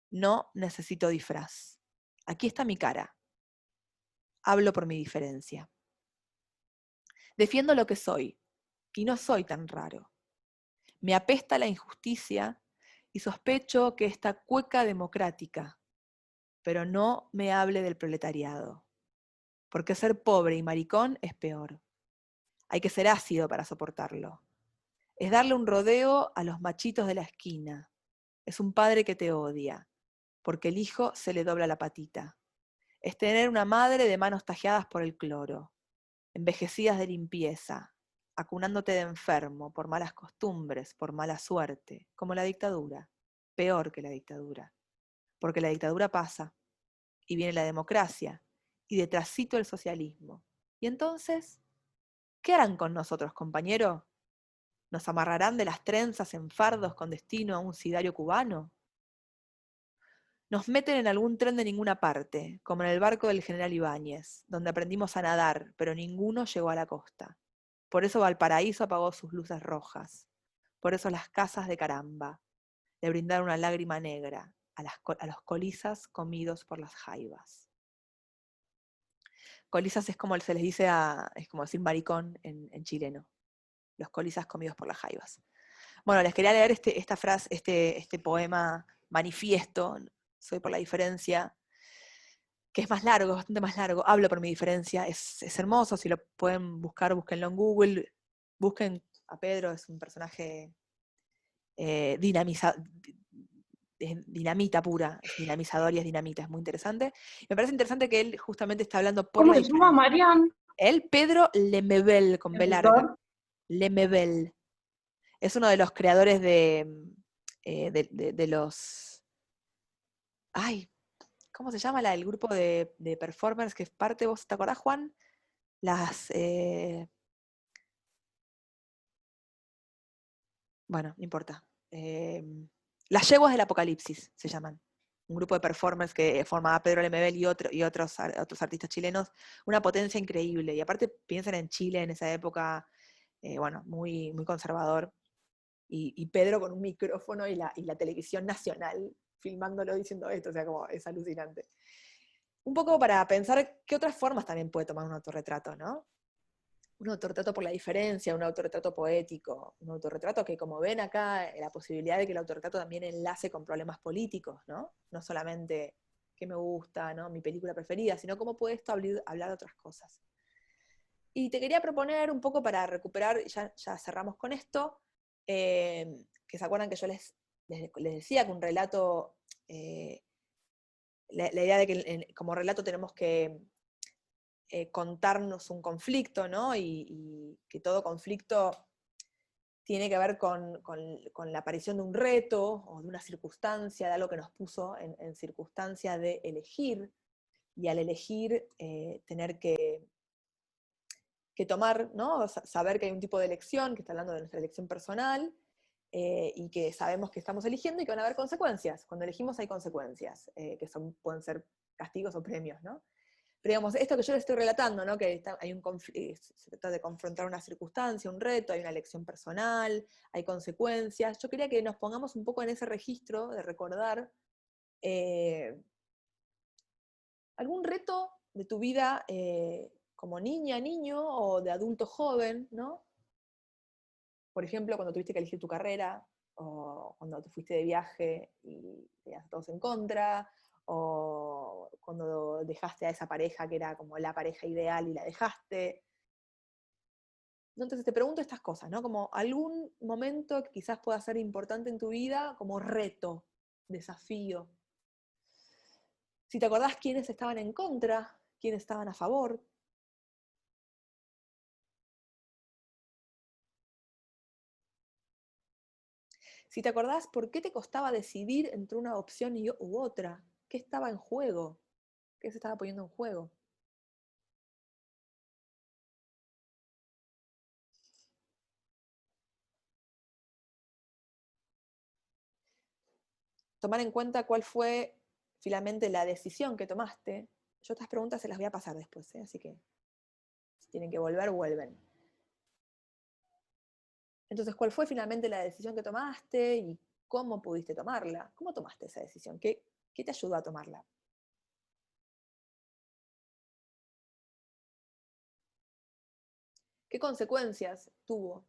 No necesito disfraz. Aquí está mi cara. Hablo por mi diferencia. Defiendo lo que soy, y no soy tan raro. Me apesta la injusticia y sospecho que esta cueca democrática, pero no me hable del proletariado, porque ser pobre y maricón es peor. Hay que ser ácido para soportarlo. Es darle un rodeo a los machitos de la esquina. Es un padre que te odia, porque el hijo se le dobla la patita. Es tener una madre de manos tajeadas por el cloro, envejecidas de limpieza, acunándote de enfermo por malas costumbres, por mala suerte, como la dictadura, peor que la dictadura, porque la dictadura pasa, y viene la democracia, y detrásito el socialismo. Y entonces, ¿qué harán con nosotros, compañero? ¿Nos amarrarán de las trenzas en fardos con destino a un sidario cubano? Nos meten en algún tren de ninguna parte, como en el barco del general Ibáñez, donde aprendimos a nadar, pero ninguno llegó a la costa. Por eso Valparaíso apagó sus luces rojas. Por eso las casas de Caramba le brindaron una lágrima negra a los colizas comidos por las jaivas. Colizas es como se les dice es como decir maricón en chileno. Los colizas comidos por las jaivas. Bueno, les quería leer esta frase, este poema manifiesto, Soy por la diferencia, que es más largo, bastante más largo. Hablo por mi diferencia, es hermoso. Si lo pueden buscar, búsquenlo en Google. Busquen a Pedro, es un personaje dinamita pura, es dinamizador y es dinamita, es muy interesante. Me parece interesante que él justamente está hablando por ¿Cómo la se llama, diferencia. Marian? Él, Pedro Lemebel, con B larga. ¿Escritor? Lemebel. Es uno de los creadores de los... Ay, ¿cómo se llama el grupo de performers que es parte? ¿Vos te acordás, Juan? Bueno, no importa. Las yeguas del apocalipsis se llaman. Un grupo de performers que formaba Pedro Lemebel y otros artistas chilenos. Una potencia increíble. Y aparte piensan en Chile en esa época, bueno, muy, muy conservador. Y Pedro con un micrófono y la televisión nacional filmándolo diciendo esto, o sea, como es alucinante. Un poco para pensar qué otras formas también puede tomar un autorretrato, ¿no? Un autorretrato por la diferencia, un autorretrato poético, un autorretrato que, como ven acá, la posibilidad de que el autorretrato también enlace con problemas políticos, ¿no? No solamente qué me gusta, ¿no? Mi película preferida, sino cómo puede esto hablar de otras cosas. Y te quería proponer un poco para recuperar, ya cerramos con esto, que se acuerdan que yo les decía que un relato, la idea de que como relato tenemos que contarnos un conflicto, ¿no? Y que todo conflicto tiene que ver con la aparición de un reto o de una circunstancia, de algo que nos puso en circunstancia de elegir, y al elegir tener que tomar, ¿no? Saber que hay un tipo de elección, que está hablando de nuestra elección personal, y que sabemos que estamos eligiendo y que van a haber consecuencias. Cuando elegimos hay consecuencias, que pueden ser castigos o premios, ¿no? Pero digamos, esto que yo les estoy relatando, ¿no? Que hay un se trata de confrontar una circunstancia, un reto, hay una elección personal, hay consecuencias. Yo quería que nos pongamos un poco en ese registro de recordar algún reto de tu vida como niña, niño, o de adulto joven, ¿no? Por ejemplo, cuando tuviste que elegir tu carrera, o cuando te fuiste de viaje y tenías a todos en contra, o cuando dejaste a esa pareja que era como la pareja ideal y la dejaste. Entonces te pregunto estas cosas, ¿no? Como algún momento que quizás pueda ser importante en tu vida, como reto, desafío. Si te acordás quiénes estaban en contra, quiénes estaban a favor. Si te acordás por qué te costaba decidir entre una opción u otra, qué estaba en juego, qué se estaba poniendo en juego. Tomar en cuenta cuál fue finalmente la decisión que tomaste. Yo estas preguntas se las voy a pasar después, así que si tienen que volver, vuelven. Entonces, ¿cuál fue finalmente la decisión que tomaste y cómo pudiste tomarla? ¿Cómo tomaste esa decisión? ¿Qué te ayudó a tomarla? ¿Qué consecuencias tuvo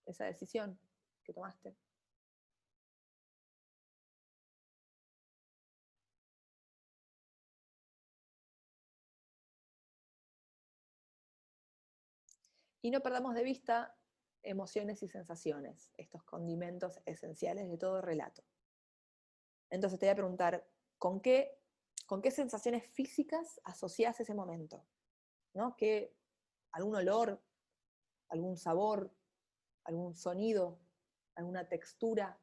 esa decisión que tomaste? Y no perdamos de vista emociones y sensaciones, estos condimentos esenciales de todo relato. Entonces te voy a preguntar, ¿con qué sensaciones físicas asociás ese momento? ¿No? ¿Algún olor, algún sabor, algún sonido, alguna textura,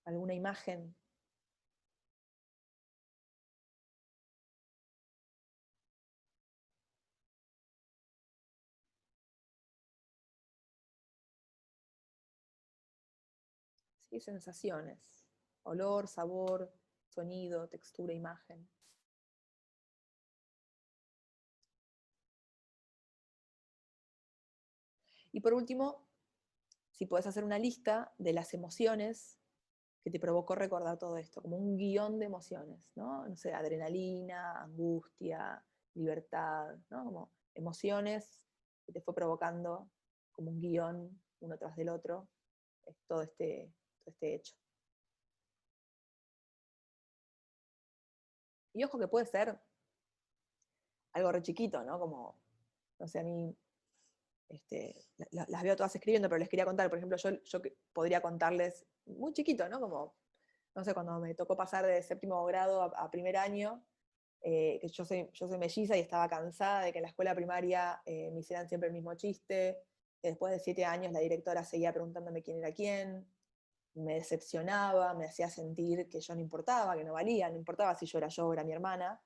alguna imagen? ¿Sí? Sensaciones, olor, sabor, sonido, textura, imagen. Y por último, si podés hacer una lista de las emociones que te provocó recordar todo esto, como un guión de emociones, ¿no? No sé, adrenalina, angustia, libertad, ¿no? Como emociones que te fue provocando como un guión, uno tras del otro, todo este hecho. Y ojo que puede ser algo re chiquito, ¿no? Como, no sé, a mí las veo todas escribiendo, pero les quería contar, por ejemplo, yo podría contarles muy chiquito, ¿no? Como, no sé, cuando me tocó pasar de séptimo grado a primer año, que yo soy melliza y estaba cansada de que en la escuela primaria me hicieran siempre el mismo chiste, que después de 7 años la directora seguía preguntándome quién era quién, me decepcionaba, me hacía sentir que yo no importaba, que no valía, no importaba si yo o era mi hermana,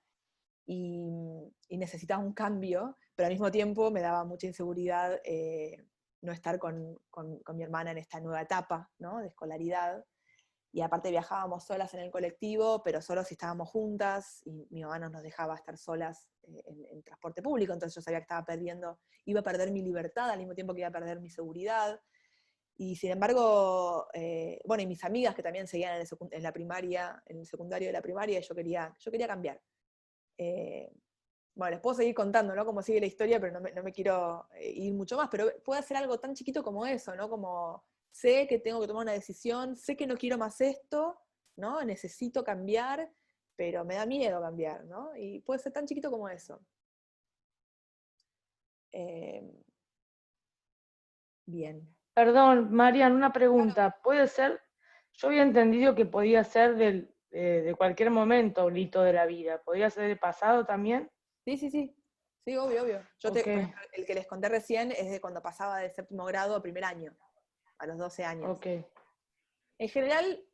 y necesitaba un cambio, pero al mismo tiempo me daba mucha inseguridad no estar con mi hermana en esta nueva etapa, ¿no? De escolaridad. Y aparte viajábamos solas en el colectivo, pero solo si estábamos juntas, y mi mamá no nos dejaba estar solas en transporte público, entonces yo sabía que iba a perder mi libertad al mismo tiempo que iba a perder mi seguridad. Y sin embargo, bueno, y mis amigas que también seguían en la primaria, en el secundario de la primaria, yo quería cambiar. Bueno, les puedo seguir contando, ¿no? Cómo sigue la historia, pero no me quiero ir mucho más, pero puede ser algo tan chiquito como eso, ¿no? Como sé que tengo que tomar una decisión, sé que no quiero más esto, ¿no? Necesito cambiar, pero me da miedo cambiar, ¿no? Y puede ser tan chiquito como eso. Bien. Perdón, Marian, una pregunta. ¿Puede ser? Yo había entendido que podía ser de cualquier momento un hito de la vida. ¿Podía ser del pasado también? Sí. Sí, obvio. Por Ok. ejemplo, el que les conté recién es de cuando pasaba de séptimo grado a primer año. a los 12 años. Ok. En general,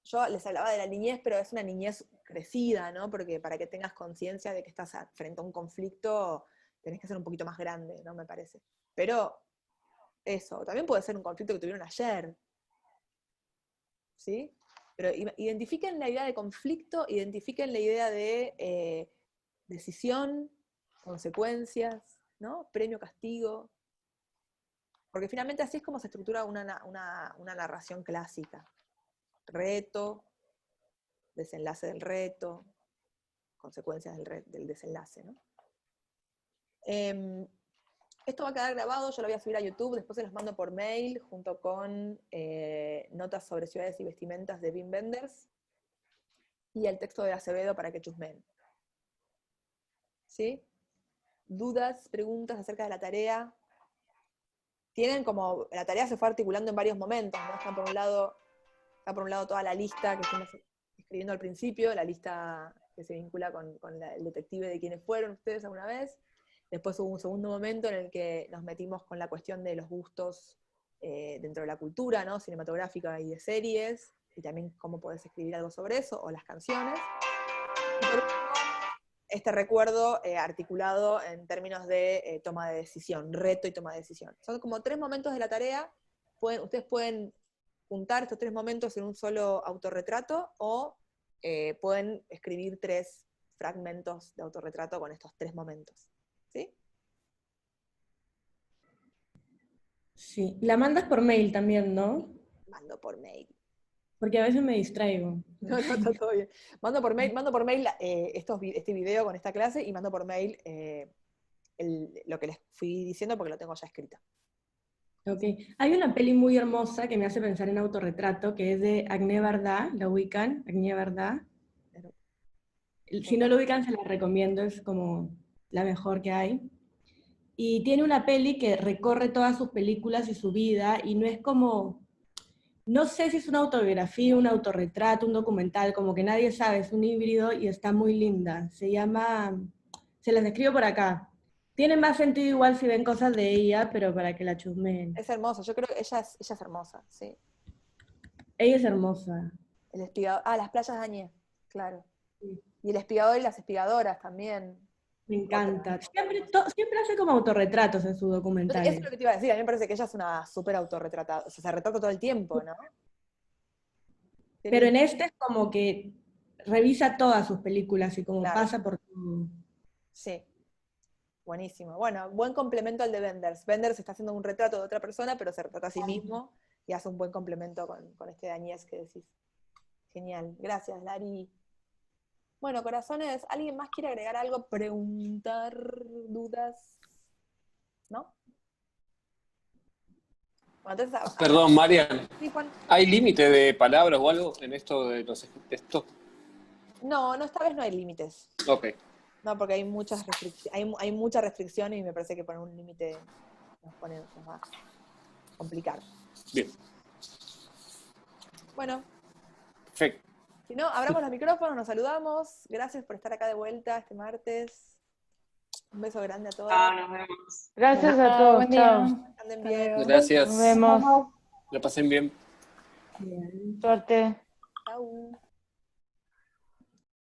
yo les hablaba de la niñez, pero es una niñez crecida, ¿no? Porque para que tengas conciencia de que estás frente a un conflicto, tenés que ser un poquito más grande, ¿no? Me parece. Pero eso, también puede ser un conflicto que tuvieron ayer, ¿sí? Pero identifiquen la idea de conflicto, identifiquen la idea de decisión, consecuencias, ¿no? Premio, castigo. Porque finalmente así es como se estructura una narración clásica. Reto, desenlace del reto, consecuencias del desenlace, ¿no? Esto va a quedar grabado, yo lo voy a subir a YouTube, después se los mando por mail, junto con notas sobre ciudades y vestimentas de Wim Wenders, y el texto de Acevedo para que chusmen. ¿Sí? ¿Dudas, preguntas acerca de la tarea? Tienen como, la tarea se fue articulando en varios momentos, ¿no? Está por un lado toda la lista que fuimos escribiendo al principio, la lista que se vincula con el detective de quiénes fueron ustedes alguna vez. Después hubo un segundo momento en el que nos metimos con la cuestión de los gustos dentro de la cultura, ¿no? Cinematográfica y de series, y también cómo podés escribir algo sobre eso, o las canciones. Y por último, este recuerdo articulado en términos de toma de decisión, reto y toma de decisión. Son como 3 momentos de la tarea. Ustedes pueden juntar estos 3 momentos en un solo autorretrato, o pueden escribir 3 fragmentos de autorretrato con estos 3 momentos. ¿Sí? Sí. La mandas por mail también, ¿no? Mando por mail. Porque a veces me distraigo. No, está todo bien. Mando por mail este video con esta clase, y mando por mail lo que les fui diciendo, porque lo tengo ya escrito. Ok. Hay una peli muy hermosa que me hace pensar en autorretrato, que es de Agnès Varda, ¿la ubican? Agnès Varda. Si no lo ubican, se la recomiendo, es como la mejor que hay. Y tiene una peli que recorre todas sus películas y su vida, y no es como, no sé si es una autobiografía, un autorretrato, un documental, como que nadie sabe, es un híbrido y está muy linda. Se llama, se las describo por acá. Tiene más sentido igual si ven cosas de ella, pero para que la chusmeen. Es hermosa, yo creo que ella es hermosa, sí. Ella es hermosa. El espigador, las playas de Añé, claro. Sí. Y el espigador y las espigadoras también. Me encanta. Siempre hace como autorretratos en sus Eso documentales. es lo que te iba a decir, a mí me parece que ella es una súper autorretratada, o sea, se retrata todo el tiempo, ¿no? Pero en este es como que revisa todas sus películas y como Claro. pasa por todo. Sí, buenísimo. Bueno, buen complemento al de Wenders. Wenders está haciendo un retrato de otra persona, pero se retrata a sí mismo, y hace un buen complemento con este de Añés que decís. Genial, gracias, Lari. Bueno, corazones, ¿alguien más quiere agregar algo? Preguntar, dudas, ¿no? Bueno, entonces, Perdón, Marian. sí, Juan. ¿Hay límite de palabras o algo en esto de los textos? No, esta vez no hay límites. Ok. No, porque hay muchas restricciones, hay muchas restricciones, y me parece que poner un límite nos va a complicar. Bien. Bueno, Perfecto. si no, abramos los micrófonos, nos saludamos. Gracias por estar acá de vuelta este martes. Un beso grande a todos. Nos vemos. Gracias a todos, Buen día. chao. Anden bien. Gracias. Nos vemos. La pasen bien. Bien. Suerte. Chau.